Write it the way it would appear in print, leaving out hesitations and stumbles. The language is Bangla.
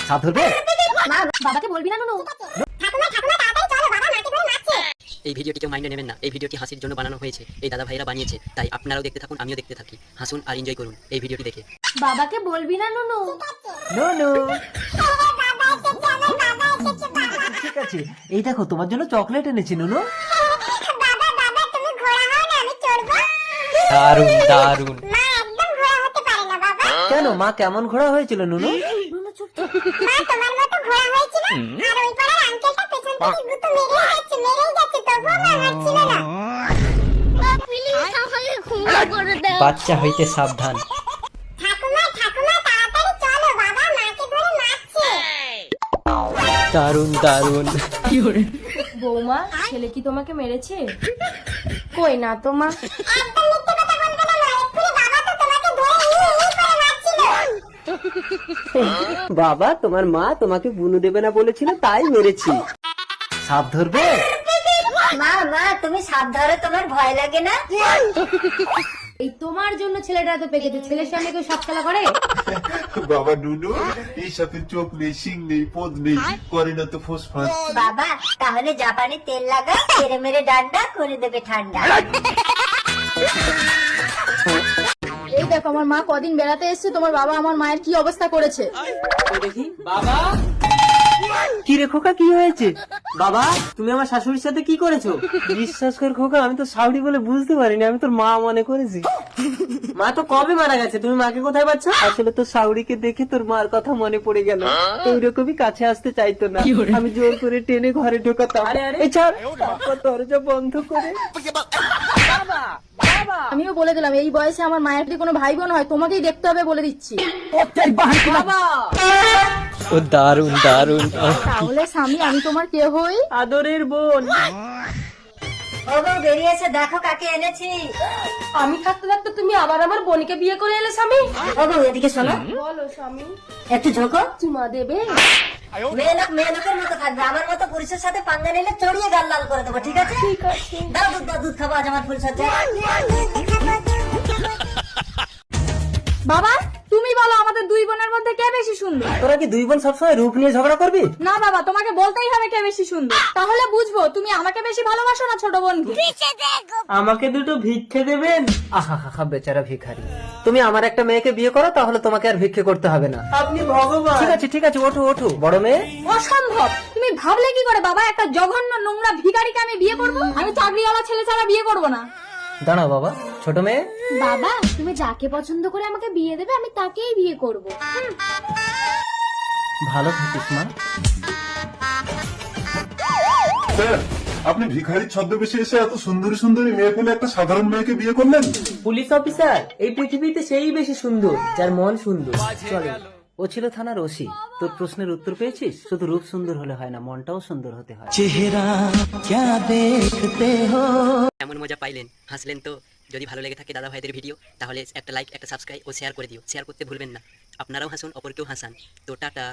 সাপ ধরবে? মা বাবাকে বলবি না নুনু। ঠাকুমা ঠাকুমা তাড়াতাড়ি চলো, বাবা মাকে ধরে মারছে। এই ভিডিওটি কেউ মাইন্ডে নেবেন না। এই ভিডিওটি হাসির জন্য বানানো হয়েছে। এই দাদা ভাইরা বানিয়েছে, তাই আপনারাও দেখতে থাকুন, আমিও দেখতে থাকি। হাসুন আর এনজয় করুন এই ভিডিওটি দেখে। বাবাকে বলবি না নুনু। নুনু ঠিক আছে, এই দেখো তোমার জন্য চকলেট এনেছি নুনু। বাবা বাবা তুমি ঘোড়া হও না, আমি চড়বো। দারুন দারুন। মা একদম ঘোড়া হতে পারে না বাবা। কেন মা কেমন ঘোড়া হয়েছিল নুনু? নুনু চুপ তো। মা তোমার মতো ঘোড়া হয়েছিল আর ওই পাড়ার আঙ্কেলটা পেছন থেকে গুতো মেরেই যাচ্ছে তবুও মা হারছিল না। মা প্লিজ আমাকে ক্ষমা করে দাও। বাচ্চা হইতে সাবধান। ঠাকুমা ঠাকুমা তাড়াতাড়ি চলো, বাবা মাকে ধরে মারছে। দারুন দারুন। বৌমা ছেলে কি তোমাকে মেরেছে? কই না তো মা। একদম মিথ্যে কথা বলবে না মা, এক্ষুনি বাবা তো তোমাকে ধরে করে মারছিল। বাবা তোমার মা তোমাকে বুনু দেবে না বলেছিল, তাই মেরেছি। সাপ ধরবে? মা মা তুমি সাপ ধরো, তোমার ভয় লাগে না? এই তোমার জন্য ছেলেটা এত পেকেছে। ছেলের সামনে কেউ সাপ খেলা করে? বাবা নুনু, এই সাথে চোখ নেই, শিং নেই, পদ নেই, করে না তো ফোসফাস। বাবা তাহলে জাপানি তেল লাগা, মেরে মেরে ডান্ডা করে দেবে ঠান্ডা। এই দেখো আমার মা কদিন বেড়াতে এসেছে, তোমার বাবা আমার মায়ের কি অবস্থা করেছে। দেখি বাবা। কি রে খোকা, কি হয়েছে? বাবা তুমি আমার শাশুড়ির সাথে কি করেছো? বিশ্বাস কর খোকা, আমি তো শাশুড়ি বলে বুঝতে পারিনি, আমি তোর মা মনে করেছি। মা তো কবে মারা গেছে, তুমি মাকে কোথায় পাচ্ছ? আসলে তো শাশুড়িকে দেখে তোর মার কথা মনে পড়ে গেল। এইরকমই কাছে আসতে চাইতো না, আমি জোর করে টেনে ঘরে ঢোকাতাম। এই ছাড়, বাবা দরজা বন্ধ করে। আমিও বলে দিলাম এই বয়সে আমার মায়ের যদি কোনো ভাই বোন হয় তোমাকেই দেখতে হবে বলে দিচ্ছি। বাবা ও দারুন দারুন। তাহলে স্বামী আমি তোমার কে হই? আদরের বোন। ও বউ বেরিয়েছে, দেখো কাকে এনেছি। আমি থাকতে থাকতে তুমি আবার আমার বোনকে বিয়ে করে এলে স্বামী। ও বউ এদিকে শোনো, বলো স্বামী। একটু ঝোঁকো। চুমা দেবে? মেয়ে লোকের মতো থাকবে, আমার মতো পুরুষের সাথে পাঙ্গা নিলে চড়িয়ে গাল লাল করে দেবো, ঠিক আছে? ঠিক আছে। দাও দুধ দাও, দুধ খাবো আজ আমার ফুলসজ্জা। বাবা তুমি বলো আমাদের দুই বোনের মধ্যে কে বেশি সুন্দর? তোরা কি দুই বোন সবসময় রূপ নিয়ে ঝগড়া করবি? না বাবা তোমাকে বলতেই হবে কে বেশি সুন্দর, তাহলে বুঝবো তুমি আমাকে বেশি ভালোবাসো না ছোট বোনকে। আমাকে দুটো ভিক্ষে দেবেন? আহা বেচারা ভিখারি। তুমি আমার একটা মেয়েকে বিয়ে করো, তাহলে তোমাকে আর ভিক্ষে করতে হবে না। আপনি ভগবান। ঠিক আছে ওঠো ওঠো, বড় মেয়ে। অসম্ভব, তুমি ভাবলে কি করে বাবা একটা জঘন্য নোংরা ভিখারিকে আমি বিয়ে করবো? আমি চাকরিওয়ালা ছেলে ছাড়া বিয়ে করবো না। দাঁড়াও বাবা, ছোট মেয়ে। বাবা তুমি যাকে পছন্দ করে আমাকে বিয়ে দেবে আমি তাকেই বিয়ে করব। ভালো থাকিস মা। স্যার, আপনি ভিখারির ছদ্মবেশে এসে এত সুন্দরী সুন্দরী মেয়ে পেলে একটা সাধারণ মেয়েকে বিয়ে করলেন? পুলিশ অফিসার এই পৃথিবীতে সেই বেশি সুন্দর যার মন সুন্দর। চলো, ও ছিল থানার ওসি। তোর প্রশ্নের উত্তর পেয়েছিস? শুধু রূপ সুন্দর হলে হয় না, মনটাও সুন্দর হতে হয়। এমন মজা পাইলেন, হাসলেন তো? যদি ভালো লেগে থাকে দাদা ভাইদের ভিডিও, তাহলে একটা লাইক, একটা সাবস্ক্রাইব ও শেয়ার করে দিও। শেয়ার করতে ভুলবেন না। আপনারাও হাসুন, অপরকেও হাসান। তো টাটা।